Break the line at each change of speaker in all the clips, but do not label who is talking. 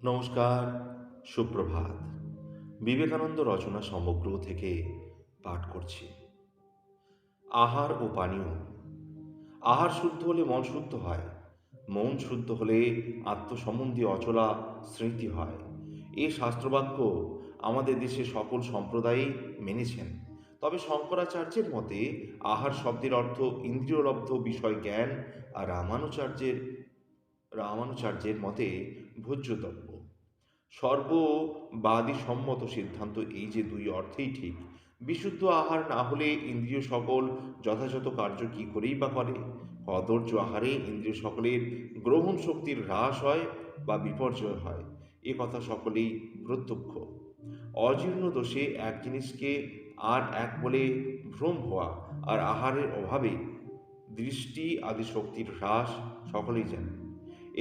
নমস্কার, সুপ্রভাত। বিবেকানন্দ রচনা সমগ্র থেকে পাঠ করছি। আহার ও পানীয়। আহার শুদ্ধ হলে মন শুদ্ধ হয়, মন শুদ্ধ হলে আত্মসম্বন্ধী অচলা স্মৃতি হয়। এই শাস্ত্রবাক্য আমাদের দেশে সকল সম্প্রদায়ই মেনেছেন। তবে শঙ্করাচার্যের মতে আহার শব্দের অর্থ ইন্দ্রিয়লব্ধ বিষয় জ্ঞান, আর রামানুচার্যের মতে ভোজ্যদ্রব্য। সর্ববাদী সম্মত সিদ্ধান্ত এই যে দুই অর্থেই ঠিক। বিশুদ্ধ আহার না হলে ইন্দ্রিয় সকল যথাযথ কার্য কি করেই বা করে? কদর্য আহারে ইন্দ্রিয় সকলের গ্রহণ শক্তির হ্রাস হয় বা বিপর্যয় হয়, এ কথা সকলেই প্রত্যক্ষ। অজীর্ণ দোষে এক জিনিসকে আর এক বলে ভ্রম হওয়া, আর আহারের অভাবে দৃষ্টি আদি শক্তির হ্রাস সকলেই জানে।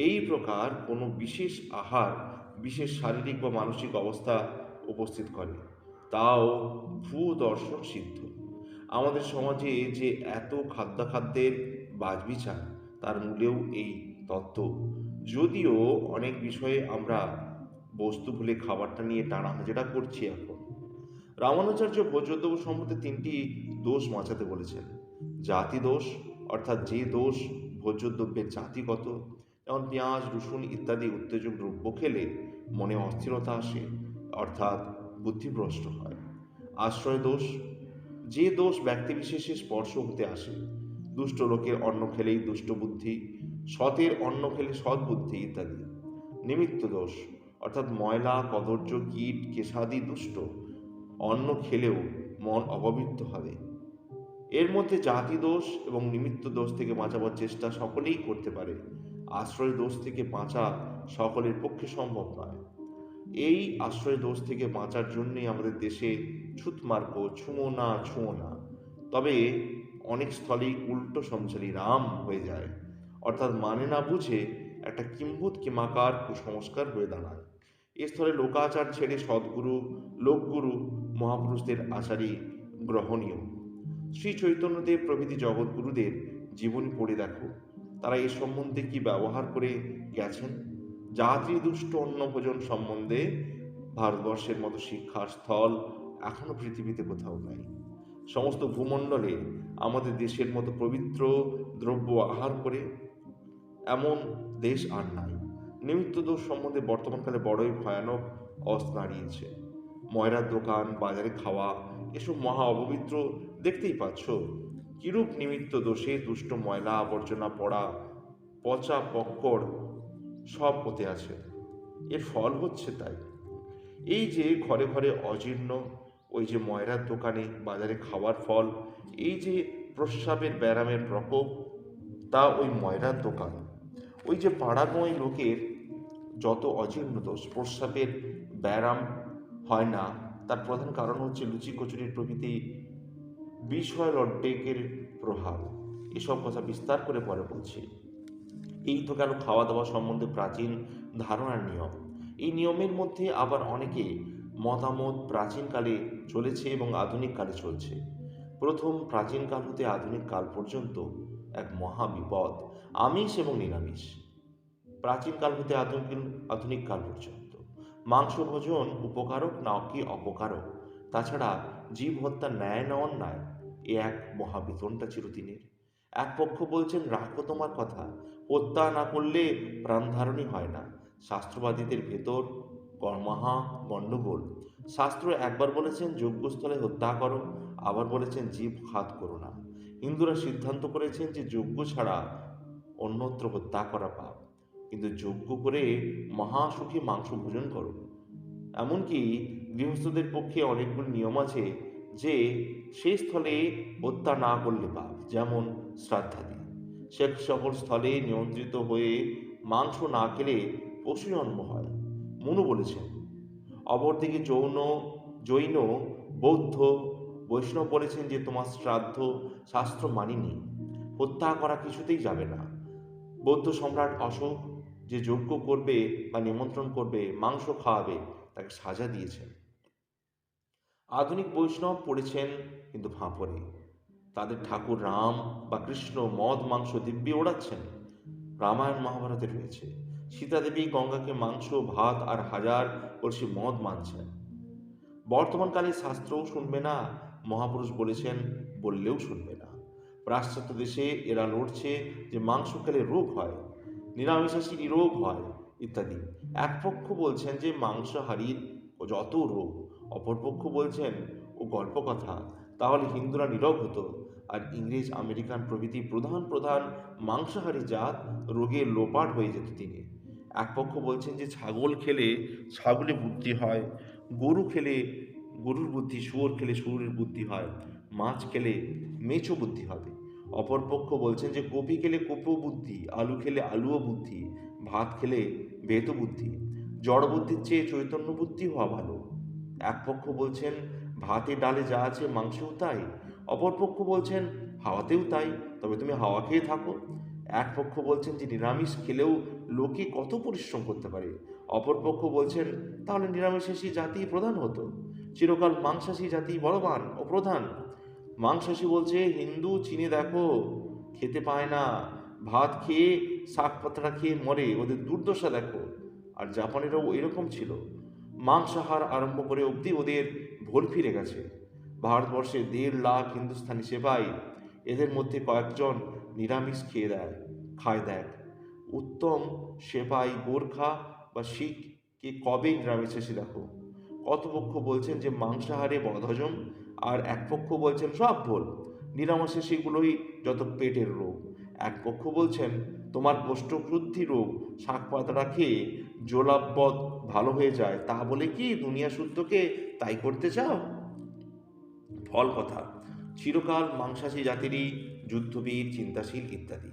এই প্রকার কোনো বিশেষ আহার বিশেষ শারীরিক বা মানসিক অবস্থা উপস্থিত করে, তাও ভূদর্শন সিদ্ধ। আমাদের সমাজে যে এত খাদ্যাখাদ্যের বাজবিচার, তার মূলেও এই তত্ত্ব। যদিও অনেক বিষয়ে আমরা বস্তু ভুলে খাবারটা নিয়ে টানা হাজরা করছি এখন। রামানুচার্য ভোজ্যদ্রব্য সম্বন্ধে তিনটি দোষ বাঁচাতে বলেছেন। জাতি দোষ, অর্থাৎ যে দোষ ভোজ্যদ্রব্যের জাতিগত, যেমন পেঁয়াজ রসুন ইত্যাদি উত্তেজক দ্রব্য খেলে মনে অস্থিরতা আসে, অর্থাৎ বুদ্ধিভ্রষ্ট হয়। আশ্রয় দোষ, যে দোষ ব্যক্তিবিশেষে স্পর্শ হতে আসে। দুষ্ট লোকের অন্ন খেলেই দুষ্ট বুদ্ধি, সতের অন্ন খেলে সৎ বুদ্ধি ইত্যাদি। নিমিত্ত দোষ, অর্থাৎ ময়লা কদর্য কীট কেশাদি দুষ্ট অন্ন খেলেও মন অপবৃত্ত হবে। এর মধ্যে জাতি দোষ এবং নিমিত্ত দোষ থেকে বাঁচাবার চেষ্টা সকলেই করতে পারে। আশ্রয় দোষ থেকে বাঁচা সকলের পক্ষে সম্ভব নয়। এই আশ্রয় দোষ থেকে বাঁচার জন্যই আমাদের দেশে ছুতমার্গ ছুঁয়ো না ছুঁয়ো না। তবে অনেক স্থলেই উল্টো সমঝালি রাম হয়ে যায়, অর্থাৎ মানে না বুঝে একটা কিম্ভূত কিমাকার কুসংস্কার হয়ে দাঁড়ায়। এ স্থলে লোকাচার ছেড়ে সদ্গুরু লোকগুরু মহাপুরুষদের আচারই গ্রহণীয়। শ্রী চৈতন্যদেব প্রভৃতি জগৎগুরুদের জীবনী পড়ে দেখো, তারা এ সম্বন্ধে কি ব্যবহার করে গেছেন। জাতি দুষ্ট অন্ন ভোজন সম্বন্ধে ভারতবর্ষের মতো শিক্ষার স্থল এখনো পৃথিবীতে কোথাও নাই। সমস্ত ভূমণ্ডলে আমাদের দেশের মতো পবিত্র দ্রব্য আহার করে এমন দেশ আর নাই। নিমিত্ত দোষ সম্বন্ধে বর্তমানকালে বড়ই ভয়ানক অবস্থা দাঁড়িয়েছে। ময়রার দোকান বাজারে খাওয়া এসব মহা অপবিত্র, দেখতেই পাচ্ছ। কিরূপ নিমিত্ত দোষে দুষ্ট ময়লা আবর্জনা পড়া পচা পক্কর সব হতে আছে, এর ফল হচ্ছে তাই। এই যে ঘরে ঘরে অজীর্ণ, ওই যে ময়রার দোকানে বাজারে খাওয়ার ফল, এই যে প্রস্রাবের ব্যারামের প্রকোপ, তা ওই ময়রার দোকান। ওই যে পাড়াগোঁয় লোকের যত অজীর্ণ দোষ প্রস্রাবের ব্যারাম হয় না, তার প্রধান কারণ হচ্ছে লুচি কচুরির প্রভৃতি বিষয় লড্ডেকের প্রভাব। এসব কথা বিস্তার করে পরে বলছি। এই তো গেল খাওয়া দাওয়া সম্বন্ধে প্রাচীন ধারণার নিয়ম। এই নিয়মের মধ্যে আবার অনেকে মতামত প্রাচীনকালে চলেছে এবং আধুনিক কালে চলছে। প্রথম প্রাচীনকাল হতে আধুনিক কাল পর্যন্ত এক মহা বিপদ, আমিষ এবং নিরামিষ। প্রাচীনকাল হতে আধুনিক কাল পর্যন্ত মাংস ভোজন উপকারক না কি অপকারক, তাছাড়া জীব হত্যা ন্যায় না অন্যায়, এ এক মহাবিতনটা চিরদিনের। এক পক্ষ বলছেন রাখো তোমার কথা, হত্যা না করলে প্রাণধারণই হয় না। শাস্ত্রবাদীদের ভেতর মহা গণ্ডগোল। শাস্ত্র একবার বলেছেন যজ্ঞস্থলে হত্যা করো, আবার বলেছেন জীব ঘাত করো না। হিন্দুরা সিদ্ধান্ত করেছেন যে যজ্ঞ ছাড়া অন্যত্র হত্যা করা পাপ, কিন্তু যজ্ঞ করে মহাসুখী মাংস ভোজন করো। এমনকি গৃহস্থদের পক্ষে অনেকগুলো নিয়ম আছে যে সে স্থলে হত্যা না করলে পাপ, যেমন শ্রাদ্ধাদি। সে সকল স্থলে নিয়ন্ত্রিত হয়ে মাংস না খেলে পশু জন্ম হয়, মনু বলেছেন। অপরদিকে জৈন বৌদ্ধ বৈষ্ণব বলেছেন যে তোমার শ্রাদ্ধ শাস্ত্র মানিনি, হত্যা করা কিছুতেই যাবে না। বৌদ্ধ সম্রাট অশোক যে যজ্ঞ করবে বা নিমন্ত্রণ করবে মাংস খাওয়াবে, তাকে সাজা দিয়েছেন। আধুনিক বৈষ্ণব পড়েছেন কিন্তু ফাঁপড়ে, তাদের ঠাকুর রাম বা কৃষ্ণ মদ মাংস দিব্যি ওড়াচ্ছেন। রামায়ণ মহাভারতে রয়েছে সীতাদেবী গঙ্গাকে মাংস ভাত আর হাজার কলসি মদ মানছেন। বর্তমানকালে শাস্ত্রও শুনবে না, মহাপুরুষ বলেছেন বললেও শুনবে না। পাশ্চাত্য দেশে এরা লড়ছে যে মাংস খেলে রোগ হয়, নিরামিষাশী নিরোগ হয় ইত্যাদি। এক পক্ষ বলছেন যে মাংসাহারীর যত রোগ, অপরপক্ষ বলছেন ও গল্প কথা, তাহলে হিন্দুরা নীরব হতো আর ইংরেজ আমেরিকান প্রভৃতি প্রধান প্রধান মাংসাহারী জাত রোগে লোপাট হয়ে যেত তিনি। এক পক্ষ বলছেন যে ছাগল খেলে ছাগলে বুদ্ধি হয়, গরু খেলে গরুর বুদ্ধি, শুয়োর খেলে শুয়োরের বুদ্ধি হয়, মাছ খেলে মেছো বুদ্ধি হবে। অপরপক্ষ বলছেন যে কপি খেলে কোপো বুদ্ধি, আলু খেলে আলুও বুদ্ধি, ভাত খেলে বেত বুদ্ধি, জড় বুদ্ধির চেয়ে চৈতন্য বুদ্ধি হওয়া ভালো। এক পক্ষ বলছেন ভাতে ডালে যা আছে মাংসেও তাই, অপরপক্ষ বলছেন হাওয়াতেও তাই, তবে তুমি হাওয়া খেয়ে থাকো। এক পক্ষ বলছেন যে নিরামিষ খেলেও লোকে কত পরিশ্রম করতে পারে, অপরপক্ষ বলছেন তাহলে নিরামিষাশী জাতি প্রধান হতো, চিরকাল মাংসাশী জাতি বলবান ও প্রধান। মাংসাশী বলছে হিন্দু চীনে দেখো, খেতে পায় না, ভাত খেয়ে শাক পাতা খেয়ে মরে, ওদের দুর্দশা দেখো। আর জাপানেরও এরকম ছিল, মাংসাহার আরম্ভ করে অবধি ওদের ভোল ফিরে গেছে। ভারতবর্ষে 1.5 লাখ হিন্দুস্থানি সেপাই, এদের মধ্যে কয়েকজন নিরামিষ খায় দেখ। উত্তম সেপাই গোর্খা বা শিখ কে কবে নিরামিষাশী দেখো। কত পক্ষ বলছেন যে মাংসাহারে বদহজম, আর এক পক্ষ বলছেন সব ভুল, নিরামিষাশীগুলোই যত পেটের রোগ। এক পক্ষ বলছেন তোমার কোষ্ঠবৃদ্ধি রোগ শাক পাতাটা খেয়ে জোলাবদ ভালো হয়ে যায়, তা বলে কি দুনিয়া শুদ্ধকে তাই করতে চাও? ফল কথা, চিরকাল মাংসাশী জাতিরই যুদ্ধবীর চিন্তাশীল ইত্যাদি।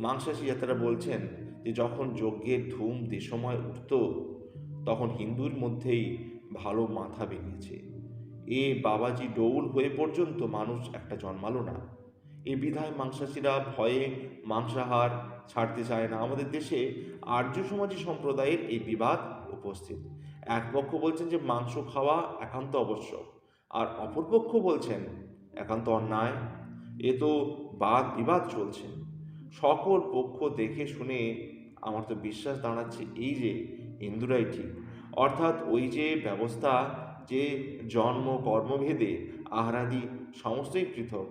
মাংসাশী জাতিরা বলছেন যে যখন যজ্ঞের ধূম দেশময় উঠত, তখন হিন্দুর মধ্যেই ভালো মাথা বেরিয়েছে। এ বাবাজি ডৌল হয়ে পর্যন্ত মানুষ একটা জন্মালো না। এ বিধায় মাংসাশীরা ভয়ে মাংসাহার ছাড়তে চায় না। আমাদের দেশে আর্য সমাজী সম্প্রদায়ের এই বিবাদ উপস্থিত। এক পক্ষ বলছেন যে মাংস খাওয়া একান্ত আবশ্যক, আর অপরপক্ষ বলছেন একান্ত অন্যায়। এ তো বাদ বিবাদ চলছে। সকল পক্ষ দেখে শুনে আমার তো বিশ্বাস দাঁড়াচ্ছে এই যে হিন্দুরাই ঠিক, অর্থাৎ ওই যে ব্যবস্থা, যে জন্ম কর্মভেদে আহারাদি সমস্তই পৃথক,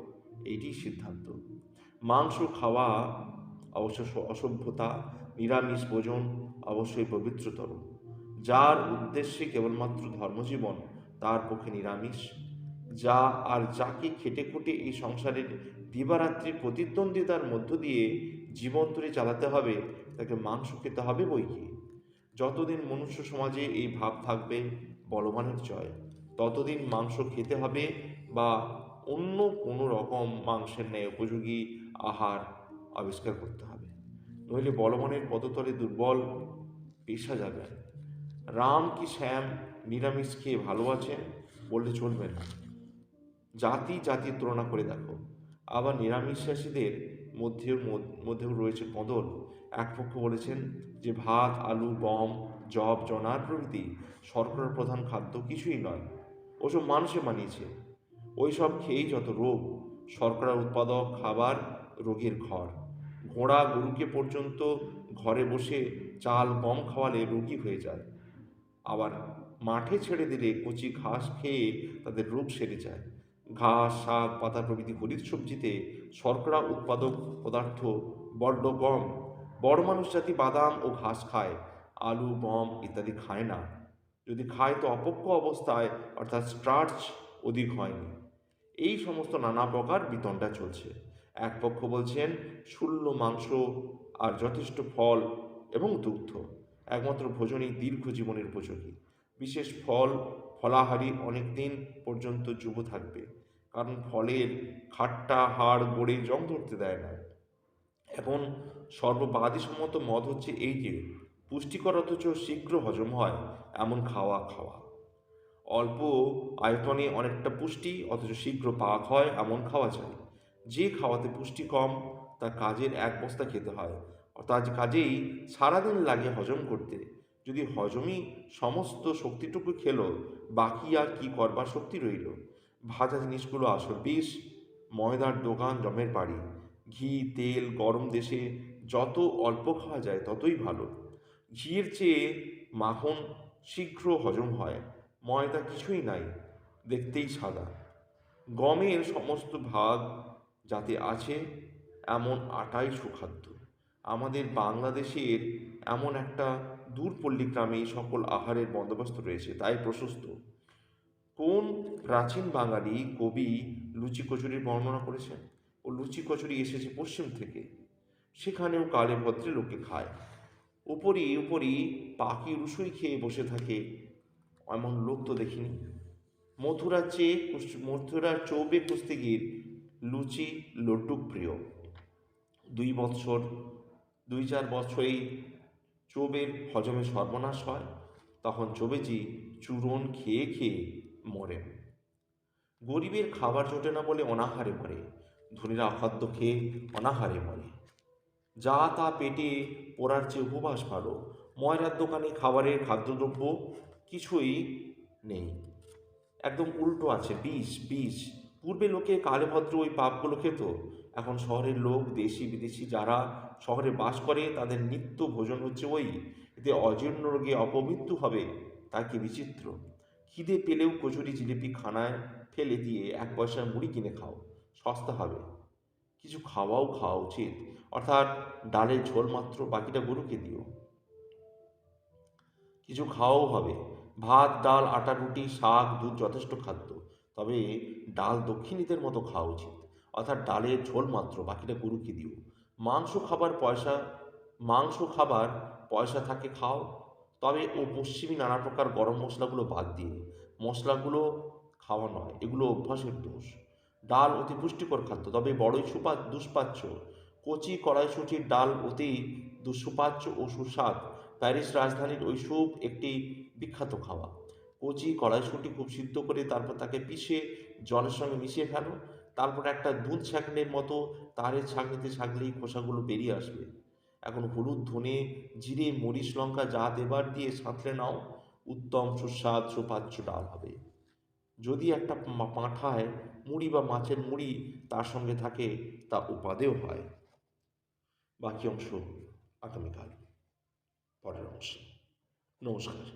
এইটি সিদ্ধান্ত। মাংস খাওয়া অবশ্য অসভ্যতা, নিরামিষ ভোজন অবশ্যই পবিত্রতর। যার উদ্দেশ্যে কেবলমাত্র ধর্মজীবন, তার পক্ষে নিরামিষ। যা আর যাকে খেটে খুঁটে এই সংসারের দিবারাত্রি প্রতিদ্বন্দ্বিতার মধ্য দিয়ে জীবন তরে চালাতে হবে, তাকে মাংস খেতে হবে বই কি। যতদিন মনুষ্য সমাজে এই ভাব থাকবে বলবানের জয়, ততদিন মাংস খেতে হবে বা অন্য কোনো রকম মাংসের ন্যায় উপযোগী আহার আবিষ্কার করতে হবে, নইলে বলবানের পদতলে দুর্বল পেশা যাবে। রাম কি শ্যাম নিরামিষ খেয়ে ভালো আছেন বললে চলবে না। জাতি জাতির তুলনা করে দেখো। আবার নিরামিষাশীদের মধ্যেও রয়েছে কদর। এক পক্ষ বলেছেন যে ভাত আলু গম জব জনার প্রভৃতি শর্করা প্রধান খাদ্য কিছুই নয়, ওসব মানুষে মানিয়েছে। ওই সব খেয়েই যত রোগ। শর্করা উৎপাদক খাবার রোগের ঘর। ঘোড়া গরুকে পর্যন্ত ঘরে বসে চাল গম খাওয়ালে রোগী হয়ে যায়, আবার মাঠে ছেড়ে দিলে কচি ঘাস খেয়ে তাদের রোগ সেরে যায়। ঘাস শাক পাতা প্রভৃতি হরিত সবজিতে শর্করা উৎপাদক পদার্থ বড্ড কম। বড় মানুষ জাতি বাদাম ও ঘাস খায়, আলু গম ইত্যাদি খায় না। যদি খায় তো অপক্ষ অবস্থায়, অর্থাৎ স্টার্চ অধিক হয়নি। এই সমস্ত নানা প্রকার বিতণ্ডা চলছে। এক পক্ষ বলছেন শূন্য মাংস আর যথেষ্ট ফল এবং দুগ্ধ একমাত্র ভোজনই দীর্ঘ জীবনের উপযোগী। বিশেষ ফলাহারি অনেক দিন পর্যন্ত যুব থাকবে, কারণ ফলের খাট্টা হাড় গড়ে জং ধরতে দেয় না। এখন সর্ববাদিসম্মত মত হচ্ছে এই যে পুষ্টিকর অথচ শীঘ্র হজম হয় এমন খাওয়া খাওয়া। অল্প আয়তনে অনেকটা পুষ্টি অথচ শীঘ্র পাক হয় এমন খাওয়া চাই। যে খাওয়াতে পুষ্টি কম তা কাজের এক বস্তা খেতে হয়, অর্থাৎ কাজেই সারাদিন লাগে হজম করতে। যদি হজমই সমস্ত শক্তিটুকু খেলো, বাকি আর কি করবার শক্তি রইল? ভাজা জিনিসগুলো আসল বিষ, ময়দার দোকান জমের বাড়ি। ঘি তেল গরম দেশে যত অল্প খাওয়া যায় ততই ভালো। ঘিয়ের চেয়ে মাখন শীঘ্র হজম হয়, ময়দা কিছুই নাই, দেখতেই সাদা। গমের সমস্ত ভাগ যাতে আছে এমন আটাই সুখাদ্য। আমাদের বাংলাদেশের এমন একটা দূরপল্লী গ্রামে এই সকল আহারের বন্দোবস্ত রয়েছে, তাই প্রশস্ত। কোন প্রাচীন বাঙালি কবি লুচি কচুরির বর্ণনা করেছেন? ও লুচি কচুরি এসেছে পশ্চিম থেকে, সেখানেও কালে ভদ্রে লোকে খায়। উপরি উপরি পাখি রুসুই খেয়ে বসে থাকে, এমন লোক তো দেখিনি। মথুরার চৌবে কুস্তিগির লুচি লড্ডু প্রিয়। 2 বৎসর 2-4 বছরেই চোবের হজমে সর্বনাশ হয়, তখন চোবেজি চূরণ খেয়ে খেয়ে মরেন। গরিবের খাবার জোটে না বলে অনাহারে মরে, ধনীরা অখাদ্য খেয়ে অনাহারে মরে। যা তা পেটে পোড়ার চেয়ে উপবাস ভালো। ময়রার দোকানে খাবারের খাদ্যদ্রব্য কিছুই নেই, একদম উল্টো আছে, বিষ বিষ। পূর্বে লোকে কালে ভদ্র ওই পাপগুলো খেত, এখন শহরের লোক দেশি বিদেশি যারা শহরে বাস করে তাদের নিত্য ভোজন হচ্ছে ওই। এতে অজীর্ণ রোগে অপমৃত্যু হবে, তা কি বিচিত্র। খিদে পেলেও কচুরি জিলিপি খানায় ফেলে দিয়ে 1 পয়সার মুড়ি কিনে খাও, সস্তা হবে। কিছু খাওয়া উচিত, অর্থাৎ ডালের ঝোল মাত্র, বাকিটা গরুকে দিও। কিছু খাওয়াও হবে, ভাত ডাল আটা রুটি শাক দুধ যথেষ্ট খাদ্য, তবে ডাল দক্ষিণীদের মতো খাওয়া উচিত, অর্থাৎ ডালের ঝোল মাত্র, বাকিটা গরুকে দিও। মাংস খাবার পয়সা মাংস খাবার পয়সা থাকে খাও, তবে ও পশ্চিমী নানা প্রকার গরম মশলাগুলো বাদ দিয়ে। মশলাগুলো খাওয়া নয়, এগুলো অভ্যাসের দোষ। ডাল অতি পুষ্টিকর খাদ্য, তবে বড়ই দুষ্পাচ্য। কচি কড়াইশুঁটির ডাল অতি দুঃসুপাচ্য ও সুস্বাদ। প্যারিস রাজধানীর ওই স্যুপ একটি বিখ্যাত খাওয়া। কচি কড়াইশুঁটি খুব সিদ্ধ করে তারপর তাকে পিষে জলের সঙ্গে মিশিয়ে ফেলো, তারপর একটা দুধ ছাঁকনির মতো তারের ছাঁকনিতে ছাঁকলেই খোসাগুলো বেরিয়ে আসবে। এখন হলুদ ধনে জিরে মরিচ লঙ্কা যা দেবার দিয়ে সাঁতলে নাও, উত্তম সুস্বাদ সুপাচ্য ডাল হবে। যদি একটা পাঁঠায় মুড়ি বা মাছের মুড়ি তার সঙ্গে থাকে, তা উপাদেয় হয়। বাকি অংশ আগামীকাল পরের অংশে। নমস্কার।